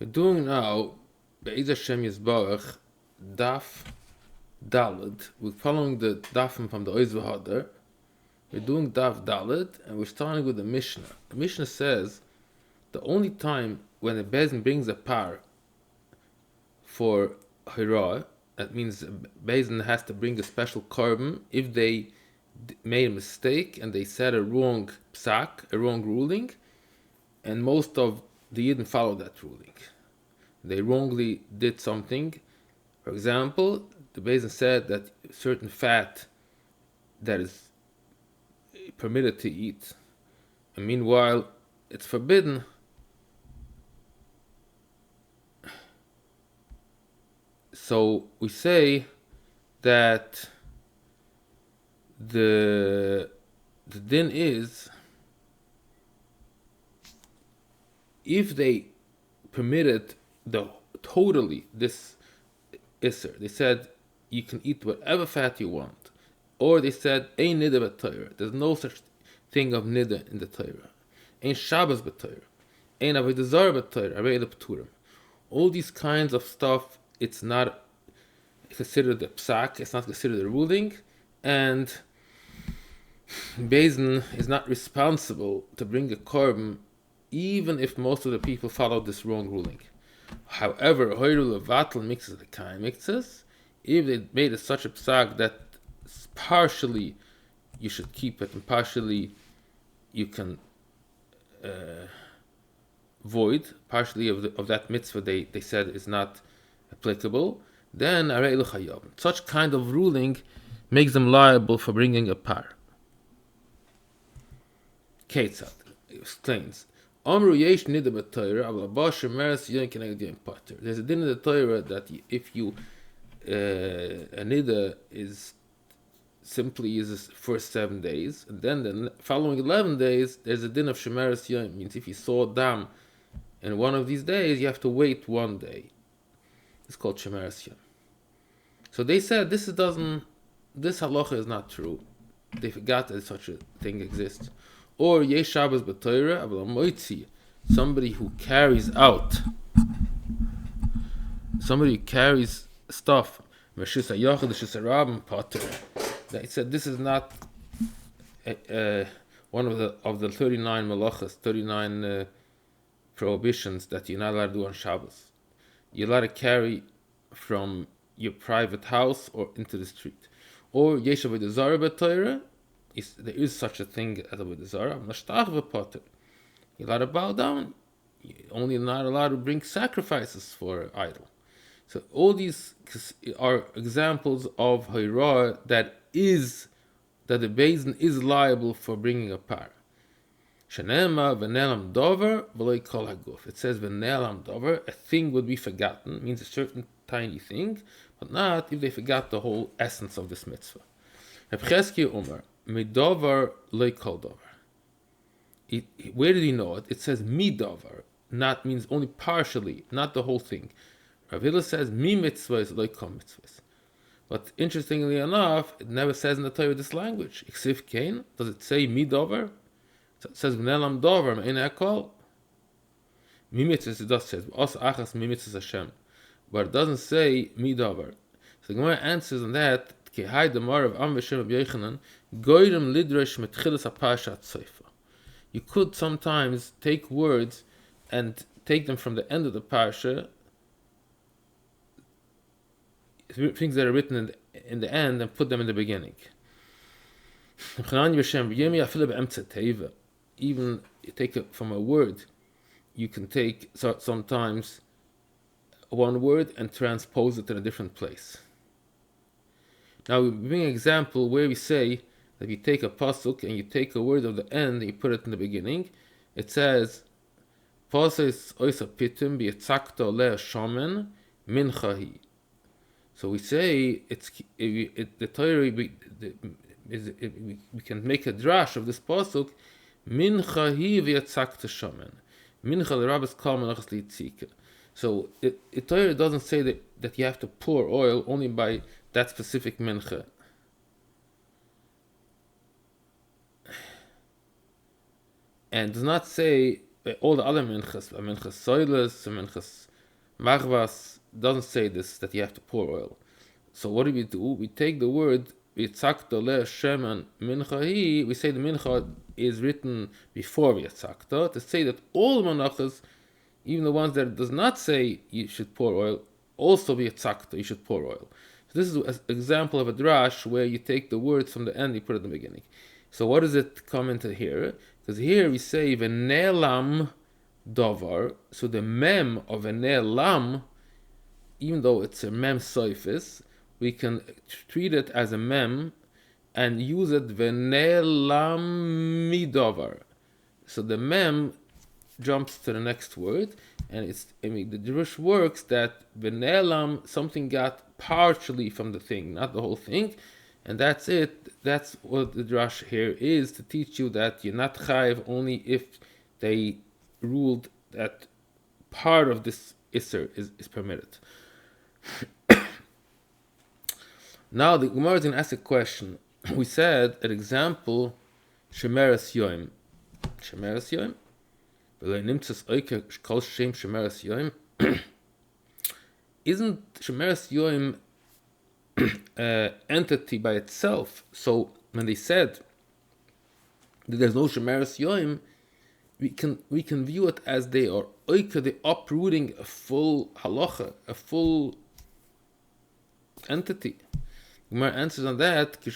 We're doing now Be'ez Hashem Yisbarach Daf Daled. We're following the Dafim from the Oiz V'Hadar. We're doing Daf Daled, and we're starting with the Mishnah. The Mishnah says the only time when a Bezin brings a par for Hira, that means Bezin has to bring a special korban if they made a mistake and they said a wrong psak, a wrong ruling, and most of the Yidden followed that ruling. They wrongly did something. For example, the Bezin said that certain fat that is permitted to eat, and meanwhile it's forbidden. So we say that the din is, if they permitted totally this isser, they said you can eat whatever fat you want, or they said ein nida b'Torah, there's no such thing of nida in the Torah, ein Shabbos b'Torah, ein avodah zarah b'Torah, arei p'turim. All these kinds of stuff, it's not considered a psak, it's not considered a ruling, and Bezin is not responsible to bring a korban even if most of the people followed this wrong ruling. However, hoiru levatel mixes the kind mixes, if they made it such a psak that partially you should keep it and partially you can void, partially of that mitzvah they said is not applicable, then arei l'chayav. Such kind of ruling makes them liable for bringing a par. Ketzad explains, Amru yesh nida b'Torah, avla basher meres yon keneged yon pater. There's a din in the Torah that if you a nida is simply is the first 7 days, and then the following 11 days there's a din of shemeres yon. Means if you saw dam in one of these days, you have to wait 1 day. It's called shemeres yon. So they said this halacha is not true. They forgot that such a thing exists. Or yesh Shabbos b'Torah, avla moitzi, somebody who carries stuff, meshus hayachid, meshus harabim pater. They said this is not one of the 39 malachas, 39 prohibitions that you're not allowed to do on Shabbos. You're allowed to carry from your private house or into the street. Or yesh avodah zarah b'Torah, there is such a thing as avodah zarah. Nashtach v'pater, you're allowed to bow down. You're only not allowed to bring sacrifices for idol. So all these are examples of hira that the Bezin is liable for bringing a par. Shenema v'nelam davar v'loi kol haguf. It says v'nelam davar, a thing would be forgotten, means a certain tiny thing, but not if they forgot the whole essence of this mitzvah. Reb Chesky Umar, midavar loi kol davar. Where did he know it? It says midavar, not means only partially, not the whole thing. Rav Hillel says mi mitzvahs loi kol mitzvahs. But interestingly enough, it never says in the Torah this language. Iksif kain, does it say midavar? It says v'nelam davar me'enei hakol. Mi mitzvahs, it does say os achas mi mitzvahs Hashem, but it doesn't say midavar. So the Gemara answers on that. You could sometimes take words and take them from the end of the parsha, things that are written in the end, and put them in the beginning. Even you take it from a word, you can take sometimes one word and transpose it in a different place. Now we bring an example where we say that you take a pasuk and you take a word of the end and you put it in the beginning. It says, "Pases oisa pitim bi'etzakto le shomen minchahi." So we say the Torah. We can make a drash of this pasuk. Minchahi v'etzakto shomen. Mincha l'rabes kol menachas litzika. So the Torah doesn't say that you have to pour oil only by that specific mincha. And does not say all the other minchas, minchas soilas, minchas Machvas doesn't say this, that you have to pour oil. So what do? We take the word Yitzakta le shemen mincha. We say the mincha is written before Yitzakta to say that all manachas, even the ones that does not say you should pour oil, also be Yitzakta, you should pour oil. So this is an example of a drash where you take the words from the end, you put it in the beginning. So what does it come into here? Because here we say v'ne'lam davar. So the mem of v'ne'lam, even though it's a mem soifis, we can treat it as a mem and use it v'ne'lam midavar. So the mem jumps to the next word, and the drush works that v'ne'lam, something got partially from the thing, not the whole thing, and that's it. That's what the drush here is, to teach you that you're not chayiv only if they ruled that part of this iser is permitted. Now the Gemara is going to ask a question. We said an example, shemeres yoim. Shemeres yoim? Isn't shemeres yoim entity by itself? So when they said that there's no shemeres yoim, we can view it as they are they uprooting a full halacha, a full entity. Gemara answers on that. No,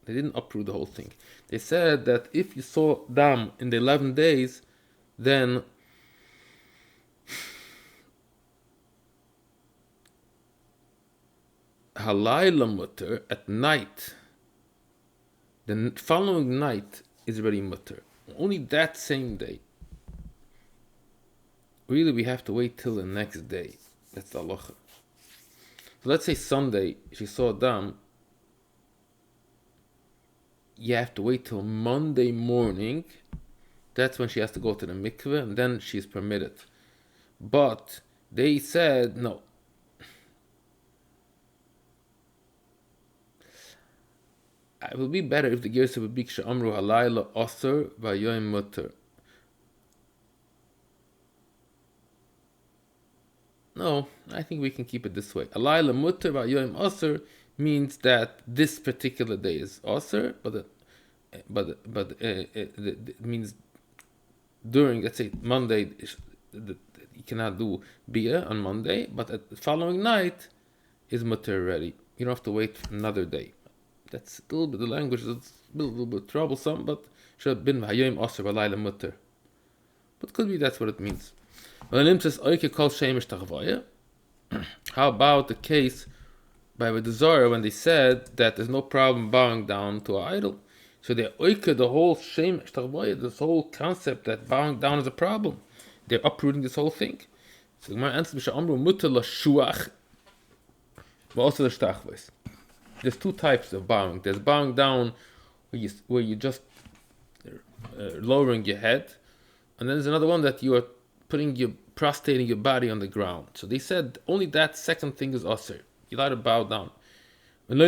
they didn't uproot the whole thing. They said that if you saw dam in the 11 days, then halayla mutter at night. The following night is already mutter. Only that same day. Really, we have to wait till the next day. That's the halacha. So let's say Sunday, she saw a dam. You have to wait till Monday morning. That's when she has to go to the mikveh, and then she's permitted. But they said, no. It would be better if the Gersa would be Amru halayla osir v'yoyim mutter. No, I think we can keep it this way. Halayla mutter v'yoyim osir means that this particular day is osir, but it means during, let's say, Monday, you cannot do bia on Monday, but at the following night is mutter already. You don't have to wait for another day. That's a little bit, the language is a little bit troublesome, but should have been v'hayoyim osir v'halayla mutter. But could be that's what it means. How about the case by the Davar when they said that there's no problem bowing down to an idol? So they oike the whole shem shtachvaya, this whole concept that bowing down is a problem. They're uprooting this whole thing. So the Gemara answers, "Amru mutter la shuach, but also the shtachvayis." There's two types of bowing. There's bowing down where you just lowering your head, and then there's another one that you are prostrating your body on the ground. So they said only that second thing is osir. You let it bow down. One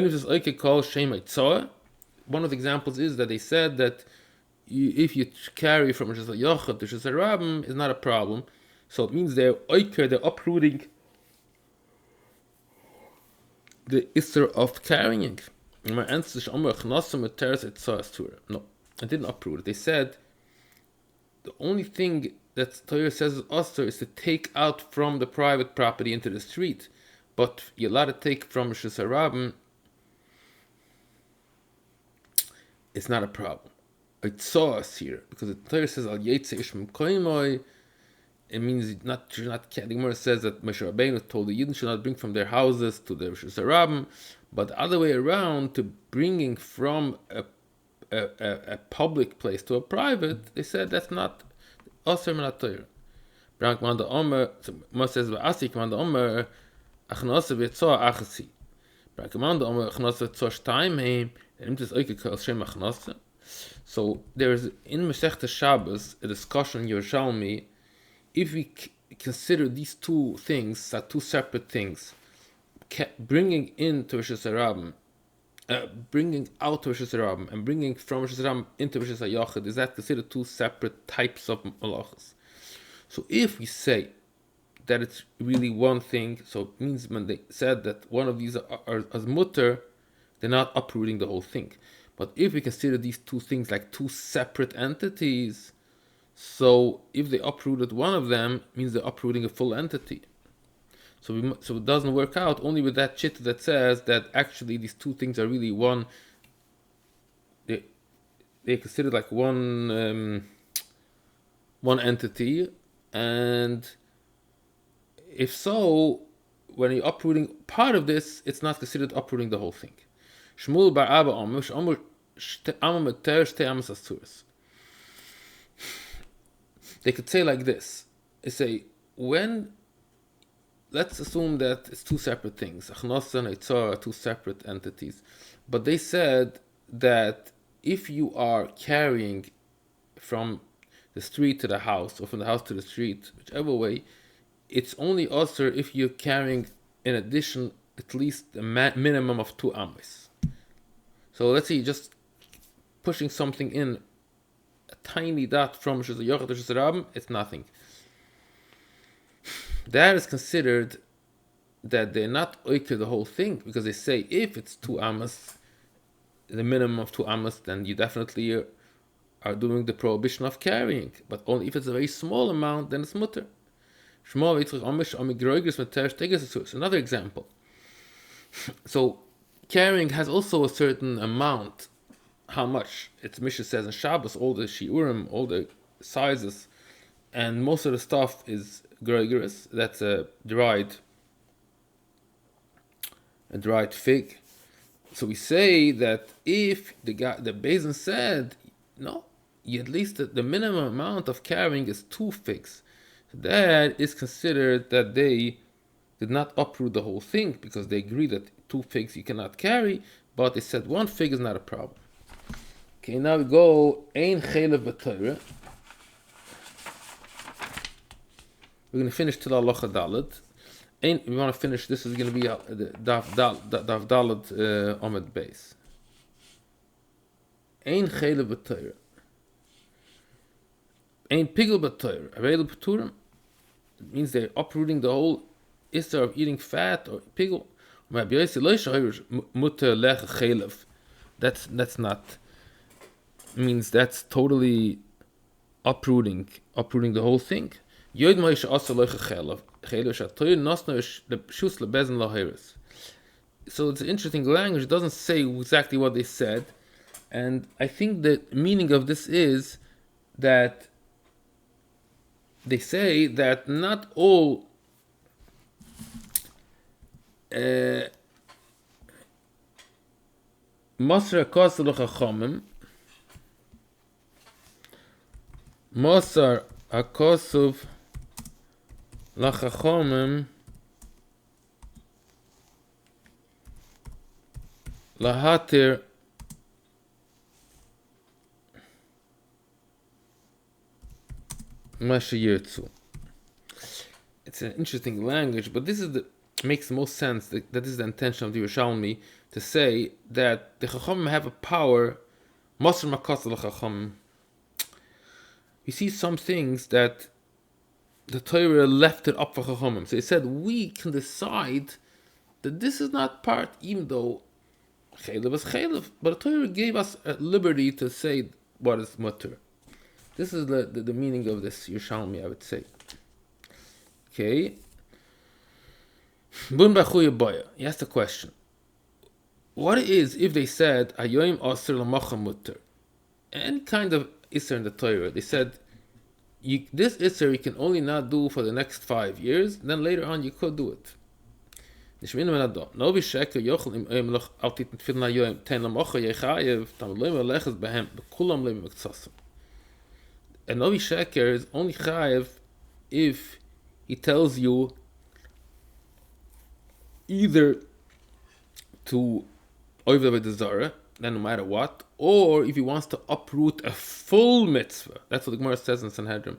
of the examples is that they said that if you carry from Rosh Hashanah to Rosh Hashanah is not a problem. So it means they're uprooting the isser of carrying. And my answer is no, I didn't uproot it. They said the only thing that Torah says is usher is to take out from the private property into the street. But you're allowed to take from Rosh Hashanah, it's not a problem. It saw us here because the Torah says al yetze ishmim koimoy. It means the Gemara says that Moshe Rabbeinu told the Yidden should not bring from their houses to the Rosh Hashanah, but the other way around, to bringing from a public place to a private, they said that's not osir min haTorah. Brank man da omer, Moshe says v'asik man da omer achnasa v'yetzoa achasi. Brank man da omer achnasa v'yetzoa shtayim. So there's in Masechta Shabbos a discussion in Yerushalmi. If we consider these two things as two separate things, bringing into Rosh Hashanah, bringing out Rosh Hashanah, and bringing from Rosh Hashanah into Rosh Hashanah, is that considered two separate types of malachas? So if we say that it's really one thing, so it means when they said that one of these are as mutter, they're not uprooting the whole thing. But if we consider these two things like two separate entities, so if they uprooted one of them, it means they're uprooting a full entity. So it doesn't work out only with that chit that says that actually these two things are really one. They considered like one entity, and if so, when you're uprooting part of this, it's not considered uprooting the whole thing. Shmuel bar Abba Omer, they could say like this. They say, let's assume that it's two separate things. Achnosa and Eitzah are two separate entities. But they said that if you are carrying from the street to the house, or from the house to the street, whichever way, it's only also if you're carrying, in addition, at least a minimum of 2 amis. So let's say you're just pushing something in, a tiny dot from Shus Yochad to Shus Rabim, it's nothing. That is considered that they're not oiker the whole thing, because they say if it's 2 amas, the minimum of 2 amas, then you definitely are doing the prohibition of carrying. But only if it's a very small amount, then it's mutter. Another example. So carrying has also a certain amount. How much? It's Mishnah says in Shabbos, all the shiurim, all the sizes, and most of the stuff is groigers. That's a dried fig. So we say that if the Beis said no, at least the minimum amount of carrying is 2 figs, that is considered that they did not uproot the whole thing, because they agree that 2 figs you cannot carry, but they said 1 fig is not a problem. Okay, now we go ein chelev b'Torah. We're going to finish till halacha daled. We want to finish. This is going to be the daf daled omed base. Ein chelev b'Torah. Ein pigel b'Torah. Available Turim. It means they're uprooting the whole issur of eating fat or pigel. That's not. Means that's totally uprooting the whole thing. So it's an interesting language. It doesn't say exactly what they said, and I think the meaning of this is that they say that not all Masra Kosel Chachamim, Masar Akosov Lachachomim Lahatir Mashayirtzu. It's an interesting language, but this is makes the most sense. That is the intention of the Yerushalmi, to say that the Chachamim have a power. Masar Makosel Chachamim. You see some things that the Torah left it up for Chachamim. So it said we can decide that this is not part, even though Chelev is Chelev, but the Torah gave us a liberty to say what is mutter. This is the meaning of this Yerushalmi, I would say. Okay. Bun Bachuya Boya. He asked a question. What is if they said Hayoim Asr L'Macha Mutter? Any kind of Isser in the Torah, they said this Isser you can only not do for the next 5 years, then later on you could do it. A Novi Sheker is only chayev if he tells you either to oiv with the zara, then no matter what, or if he wants to uproot a full mitzvah. That's what the Gemara says in Sanhedrin.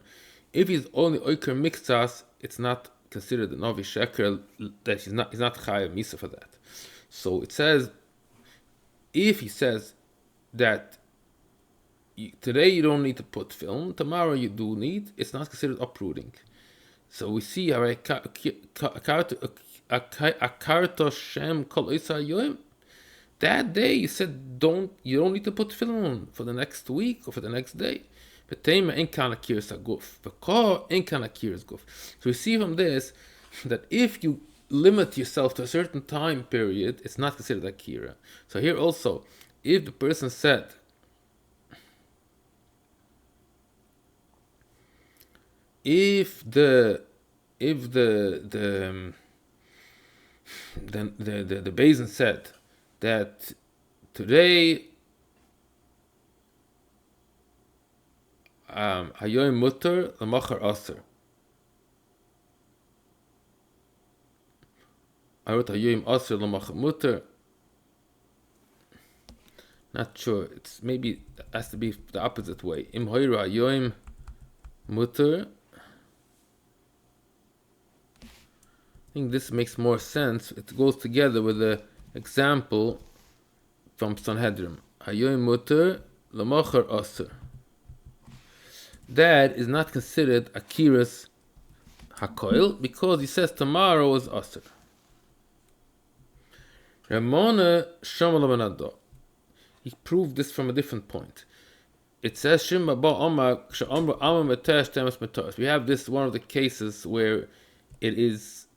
If he's only oiker miktsas, it's not considered a novi sheker, that he's not chayav misa for that. So it says, if he says that today you don't need to put film, tomorrow you do need, it's not considered uprooting. So we see that day you said you don't need to put film for the next week or for the next day. So we see from this that if you limit yourself to a certain time period, it's not considered akira. So here also, if the person said, if the Beis Din said that today hayoim mutter lemachar aser. I wrote hayoim aser lemachar mutter. Not sure. It's maybe it has to be the opposite way. Im hoyru hayoim mutter. I think this makes more sense. It goes together with the example from Sanhedrin. Hayoim mutter lemachar aser. That is not considered akiras hakoil because he says tomorrow is aser. Ramona shamal benado. He proved this from a different point. It says shema ba omar kshamru amar metesh temes metaros. We have this one of the cases where it is.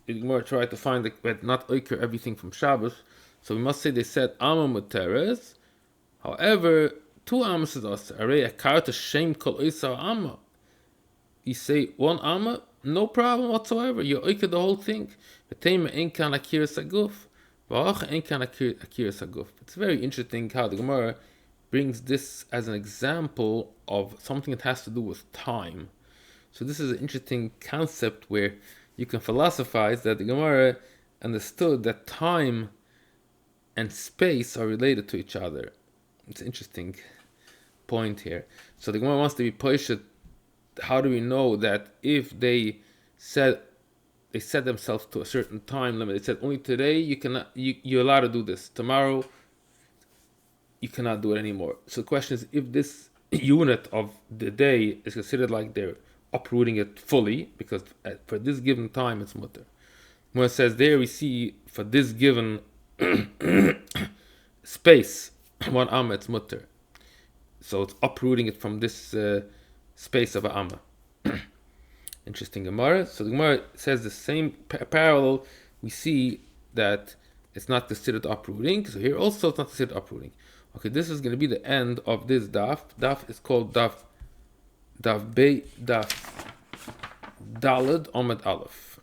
We're trying to find that not oiker everything from Shabbos, so we must say they said amar meteres. However, 2 amos is aser. Arei a karta shem kol oisar amma. You say 1 amma, no problem whatsoever. You oiker the whole thing. V'teima ein kan akiras aguf. V'ach ein kan akiras aguf. It's very interesting how the Gemara brings this as an example of something that has to do with time. So this is an interesting concept where you can philosophize that the Gemara understood that time and space are related to each other. It's an interesting point here. So the Gemara wants to be poshet. How do we know that if they set themselves to a certain time limit? They said only today you're allowed to do this. Tomorrow you cannot do it anymore. So the question is if this unit of the day is considered like they're uprooting it fully, because for this given time it's mutter. When it says there, we see for this given space 1 amma it's mutter, so it's uprooting it from this space of an amma. Interesting Gemara. So the Gemara says the same parallel. We see that it's not considered uprooting. So here also it's not considered uprooting. Okay, this is going to be the end of this daf. Daf is called daf Daled Omid Aleph.